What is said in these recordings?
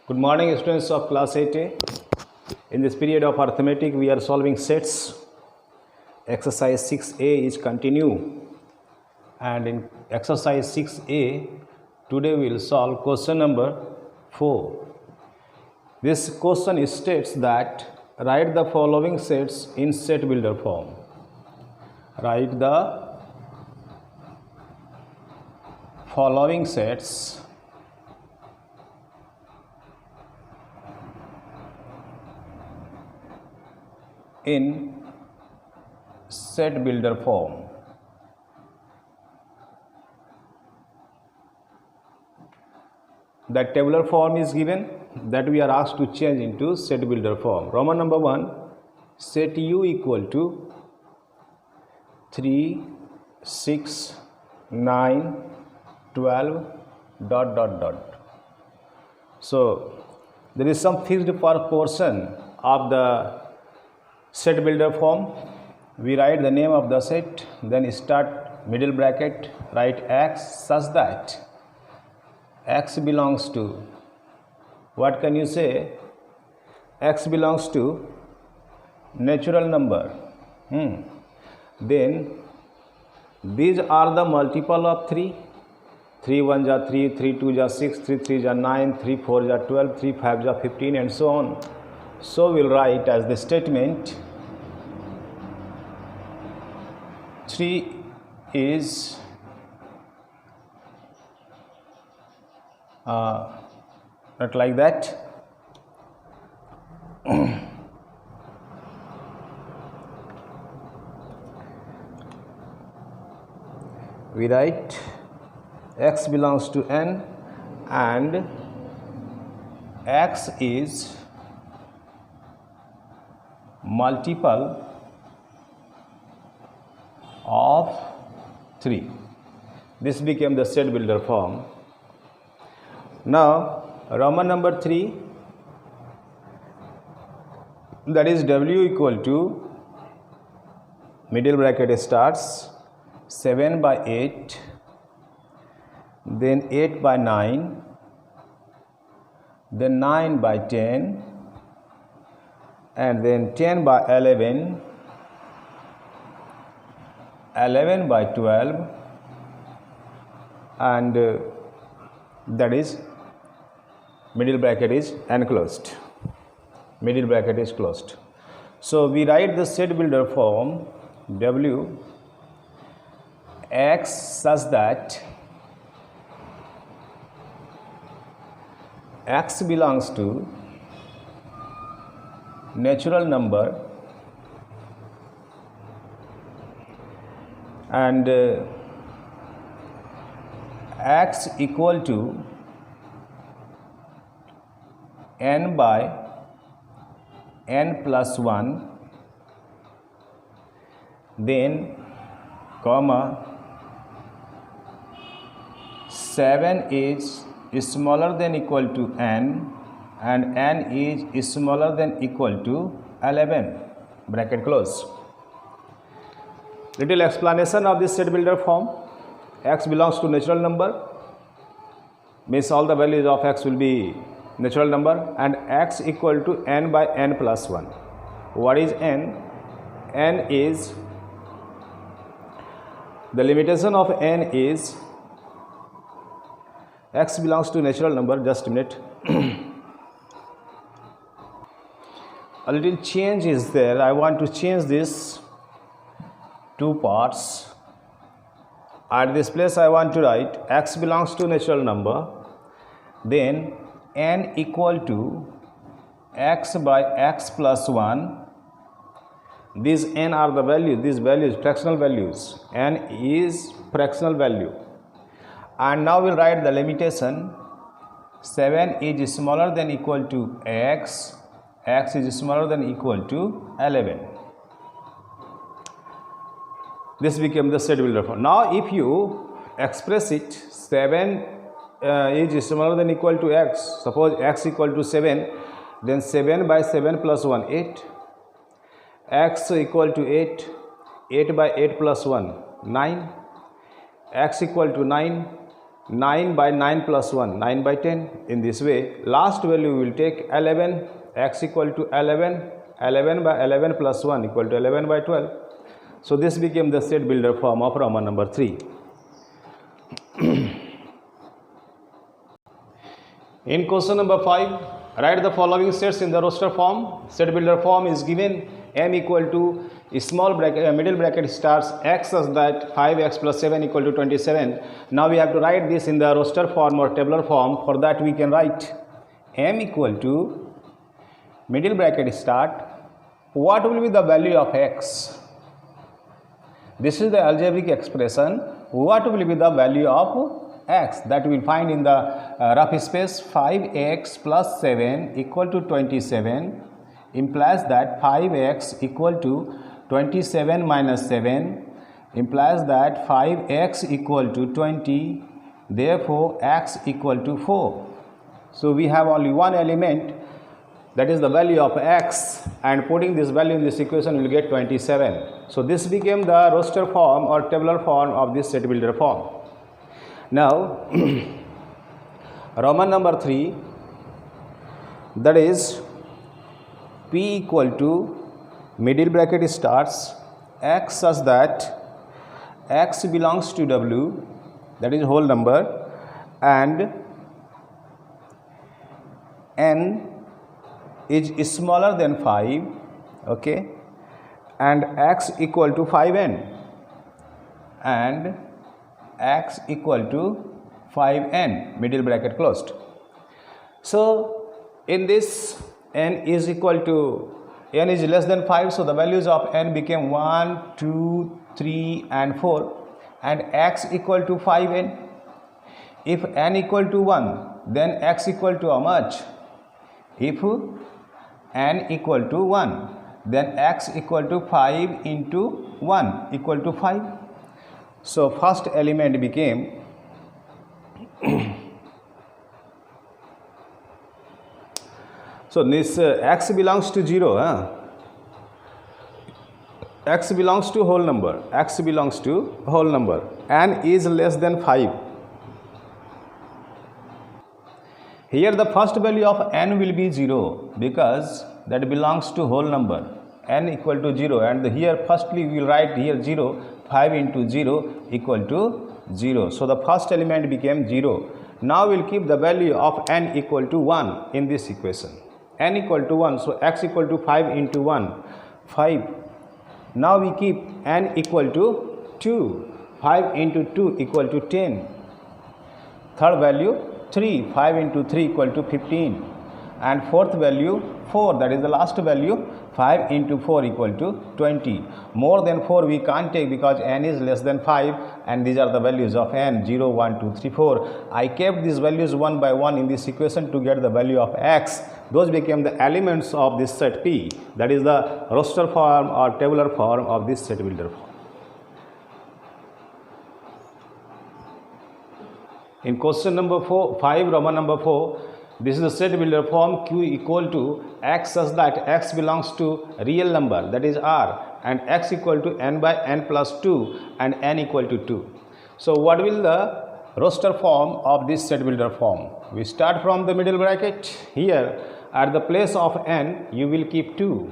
Good morning, students of class 8A. In this period of arithmetic, we are solving sets. Exercise 6A is continue. And in exercise 6A, today we will solve question number 4. This question states that write the following sets in set builder form. Write the following sets in set builder form. The tabular form is given that we are asked to change into set builder form. Roman number 1, set u equal to 3, 6, 9, 12, ... So there is some fixed portion of the set builder form. We write the name of the set, then start middle bracket, write x such that x belongs to, what can you say, x belongs to natural number. Then these are the multiple of 3. 3 1 ja 3, 3 2 ja 6, 3 3 ja 9, 3 4 ja 12, 3 5 ja 15 and so on. So we'll write as the statement 3 is not like that. We write x belongs to n and x is multiple of 3. This became the set builder form. Now Roman number 3, that is w equal to, middle bracket starts 7 by 8, then 8 by 9, then 9 by 10, and then 10 by 11, 11 by 12, and that is middle bracket is enclosed. Middle bracket is closed. So we write the set builder form w x such that x belongs to natural number and x equal to n by n plus 1, then comma 7 is smaller than equal to n and n is smaller than equal to 11, bracket close. Little explanation of this set builder form. X belongs to natural number, means all the values of x will be natural number, and x equal to n by n plus 1. What is n? N is, the limitation of n is, x belongs to natural number, just a minute. A little change is there. I want to change this two parts. At this place I want to write x belongs to natural number, then n equal to x by x plus 1. These n are the values, these values fractional values, n is fractional value. And now we'll write the limitation. 7 is smaller than equal to x, x is smaller than equal to 11. This became the set builder form. Now if you express it, 7 is smaller than equal to x. Suppose x equal to 7, then 7 by 7 plus 1, 8. X equal to 8, 8 by 8 plus 1, 9. X equal to 9, 9 by 9 plus 1, 9 by 10. In this way, last value we will take 11, x equal to 11, 11 by 11 plus 1 equal to 11 by 12. So this became the set builder form of Roman number 3. In question number 5, write the following sets in the roster form. Set builder form is given m equal to small bracket, middle bracket starts x such that 5x plus 7 equal to 27. Now we have to write this in the roster form or tabular form. For that we can write m equal to middle bracket start. What will be the value of x? This is the algebraic expression. What will be the value of x? That we will find in the rough space. 5x plus 7 equal to 27 implies that 5x equal to 27 minus 7 implies that 5x equal to 20, therefore x equal to 4. So we have only one element, that is the value of x, and putting this value in this equation we will get 27. So this became the roster form or tabular form of this set builder form. Now Roman number 3, that is p equal to middle bracket starts x such that x belongs to w, that is whole number, and n is smaller than 5, okay, and x equal to 5n, and x equal to 5n, middle bracket closed. So in this n is equal to, n is less than 5, so the values of n became 1, 2, 3 and 4, and x equal to 5n. If n equal to 1, then x equal to how much? If n equal to 1, then x equal to 5 into 1 equal to 5. So first element became so this x belongs to 0, x belongs to whole number, x belongs to whole number, n is less than 5. Here the first value of n will be 0 because that belongs to whole number, n equal to 0, and here firstly we will write here 0, 5 into 0 equal to 0. So the first element became 0. Now we will keep the value of n equal to 1 in this equation. N equal to 1, so x equal to 5 into 1, 5. Now we keep n equal to 2, 5 into 2 equal to 10. Third value 3, 5 into 3 equal to 15, and fourth value 4, that is the last value, 5 into 4 equal to 20. More than 4 we can't take because n is less than 5, and these are the values of n, 0, 1, 2, 3, 4. I kept these values one by one in this equation to get the value of x. Those became the elements of this set P, that is the roster form or tabular form of this set builder form. In question number 5, Roman number 4, this is the set builder form q equal to x such that x belongs to real number, that is r, and x equal to n by n plus 2 and n equal to 2. So what will the roster form of this set builder form? We start from the middle bracket. Here at the place of n you will keep 2.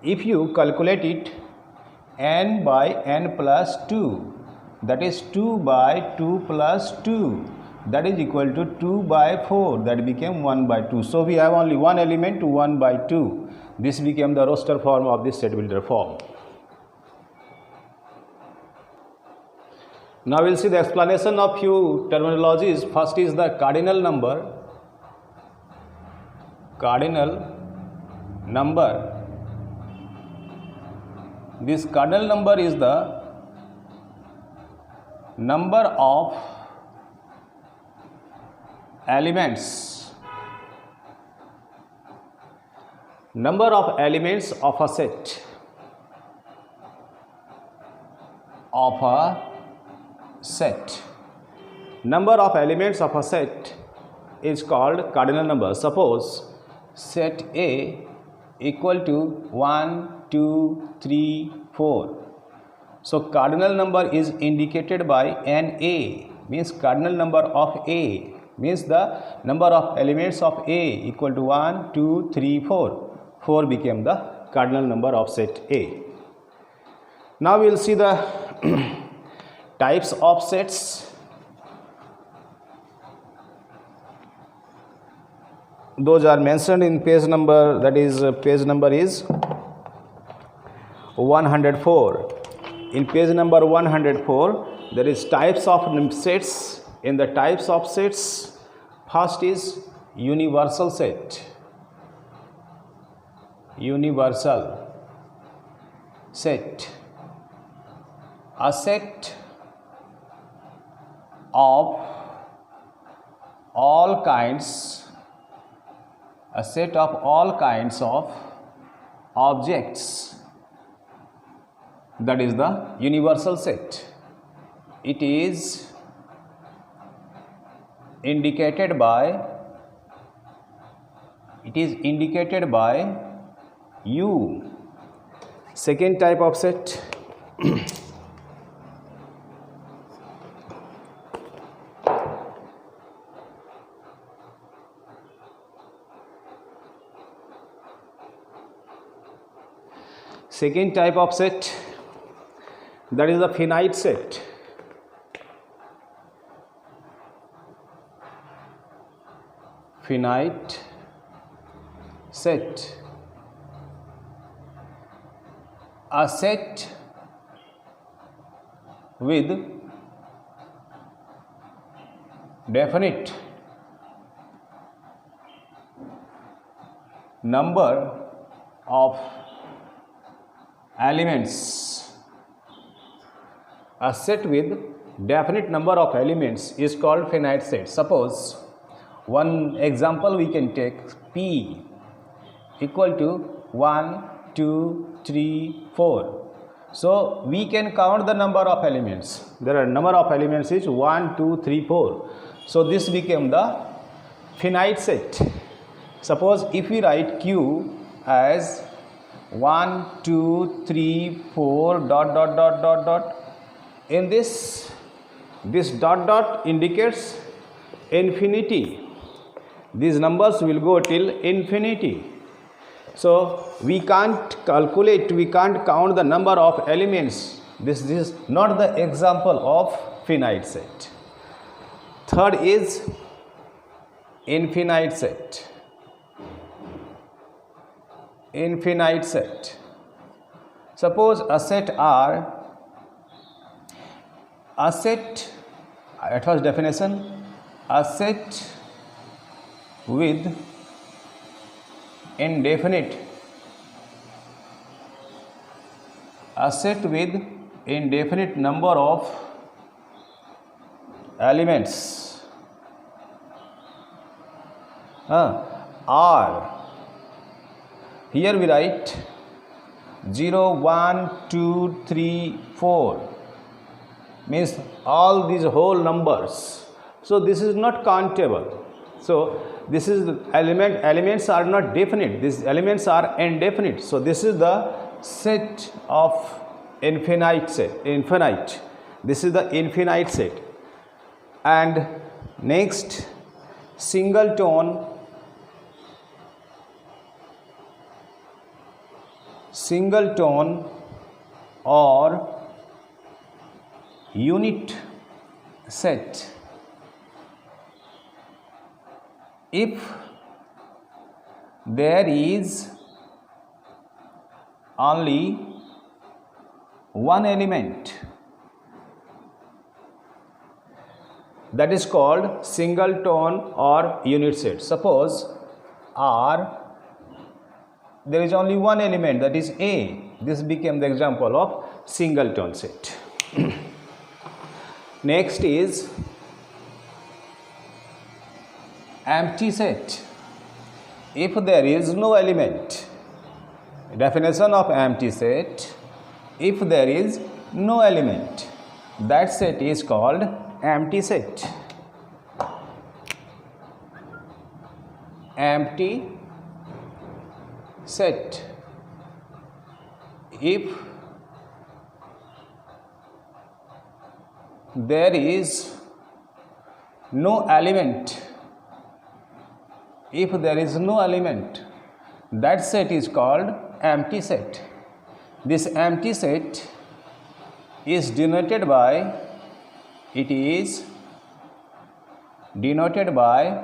If you calculate it, n by n plus 2, that is 2 by 2 plus 2, that is equal to 2 by 4, that became 1 by 2. So we have only one element, 1 by 2. This became the roster form of this set builder form. Now we will see the explanation of few terminologies. First is the cardinal number. Cardinal number. This cardinal number is the number of elements of a set number of elements of a set is called cardinal number. Suppose set A equal to 1, 2, 3, 4. So cardinal number is indicated by NA. means cardinal number of A, means the number of elements of A equal to 1, 2, 3, 4. 4 became the cardinal number of set A. Now we will see the types of sets. Those are mentioned in page number, that is page number is 104. In page number 104 there is types of sets. In the types of sets, first is universal set. Universal set, a set of all kinds, a set of all kinds of objects, that is the universal set. It is indicated by U. Second type of set, that is the finite set. Finite set, a set with definite number of elements. A set with definite number of elements is called finite set. Suppose one example we can take, P equal to 1, 2, 3, 4. So we can count the number of elements. There are number of elements is 1, 2, 3, 4. So this became the finite set. Suppose if we write Q as 1, 2, 3, 4 dot dot dot dot dot. In this dot dot indicates infinity. These numbers will go till infinity. So we can't calculate, we can't count the number of elements. This is not the example of finite set. Third is infinite set. Infinite set. Suppose a set R, a set, at first definition, a set with indefinite, a set with indefinite number of elements. R. Here we write 0, 1, 2, 3, 4, means all these whole numbers. So this is not countable. So this is the elements are not definite, these elements are indefinite. So this is the set of infinite set, this is the infinite set. And next, singleton or unit set. If there is only one element, that is called singleton or unit set. Suppose R, there is only one element, that is A. This became the example of singleton set. Next is empty set. If there is no element, definition of empty set, if there is no element, that set is called empty set. Empty set. If there is no element, if there is no element, that set is called empty set. This empty set is denoted by, it is denoted by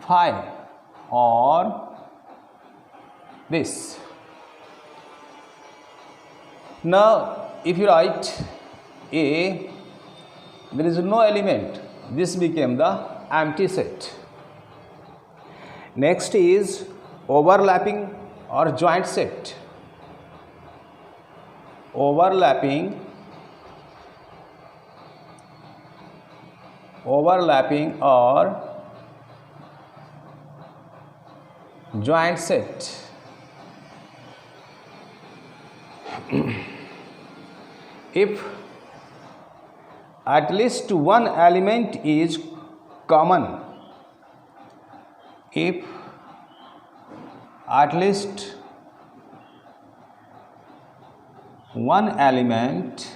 phi or this. Now if you write A, there is no element, this became the empty set. Next is overlapping or joint set. Overlapping or joint set. If at least one element is common, if at least one element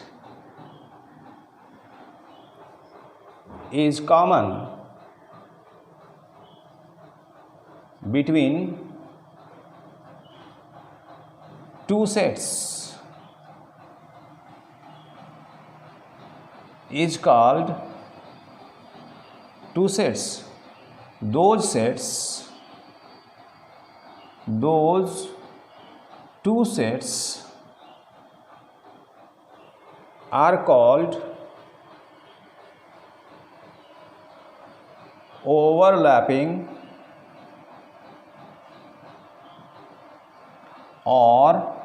is common between two sets, is called two sets. Those two sets are called overlapping or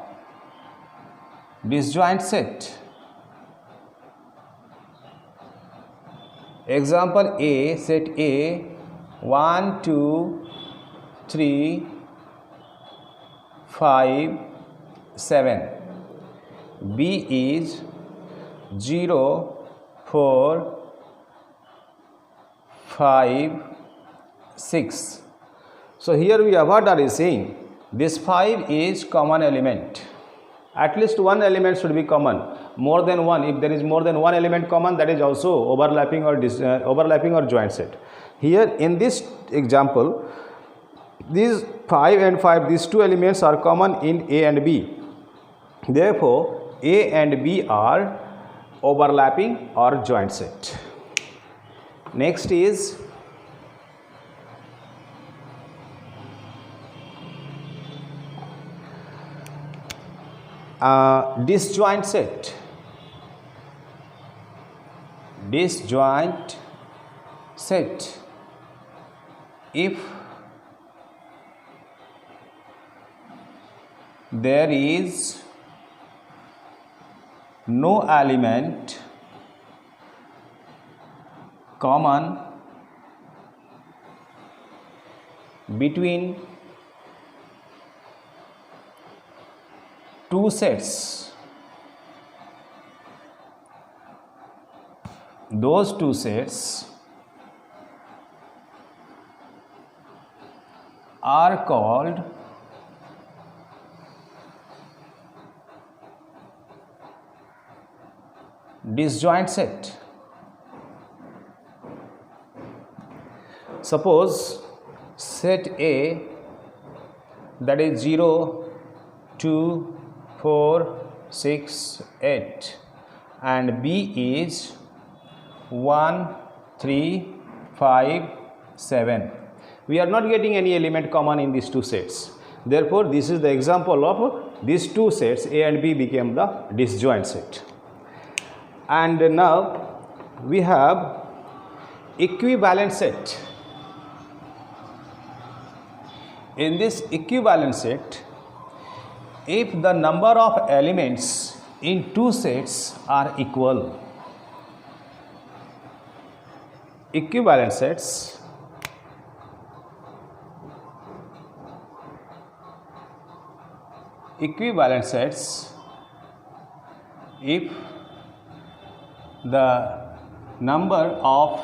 disjoint set. Example A, set A 1, 2, 3, 5, 7. B is 0, 4, 5, 6. So here we have what are you saying? This 5 is common element. At least one element should be common. More than one, if there is more than one element common, that is also overlapping or joint set. Here in this example, these 5 and 5, these two elements are common in A and B. Therefore, A and B are overlapping or joint set. Next is disjoint set. Disjoint set. If there is no element common between two sets, those two sets are called disjoint set. Suppose set A, that is 0, 2, 4, 6, 8, and B is 1, 3, 5, 7. We are not getting any element common in these two sets. Therefore, this is the example of these two sets. A and B became the disjoint set. And now we have equivalent set. In this equivalent set, if the number of elements in two sets are equal, equivalent sets if the number of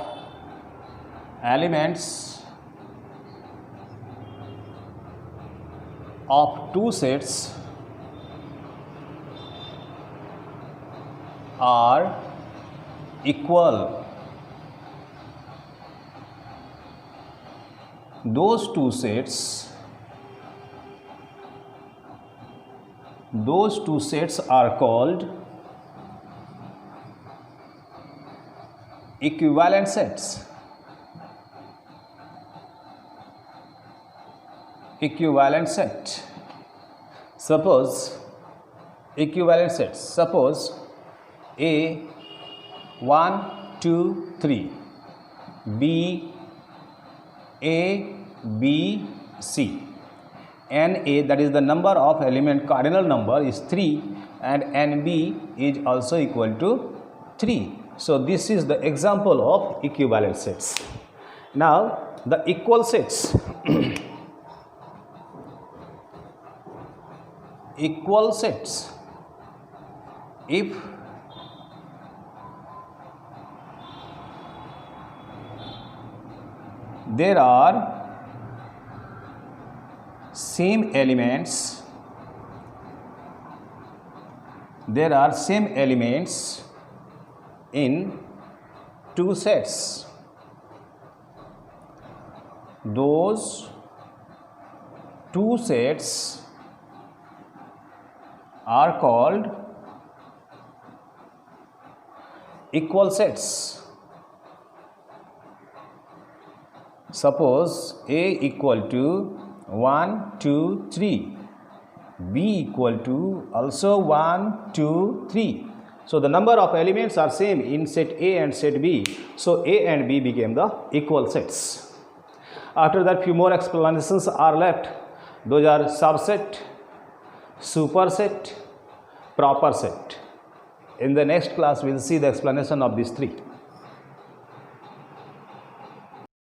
elements of two sets are equal, those two sets are called equivalent sets. Equivalent set. Suppose equivalent sets. Suppose A 1, 2, 3, B A, B, C. NA, that is the number of element cardinal number, is 3 and NB is also equal to 3. So this is the example of equivalent sets. Now the equal sets. Equal sets. If there are same elements, in two sets, those two sets are called equal sets. Suppose A equal to 1, 2, 3, B equal to also 1, 2, 3. So the number of elements are same in set A and set B. So A and B became the equal sets. After that, few more explanations are left. Those are subset, superset, proper set. In the next class, we will see the explanation of these three.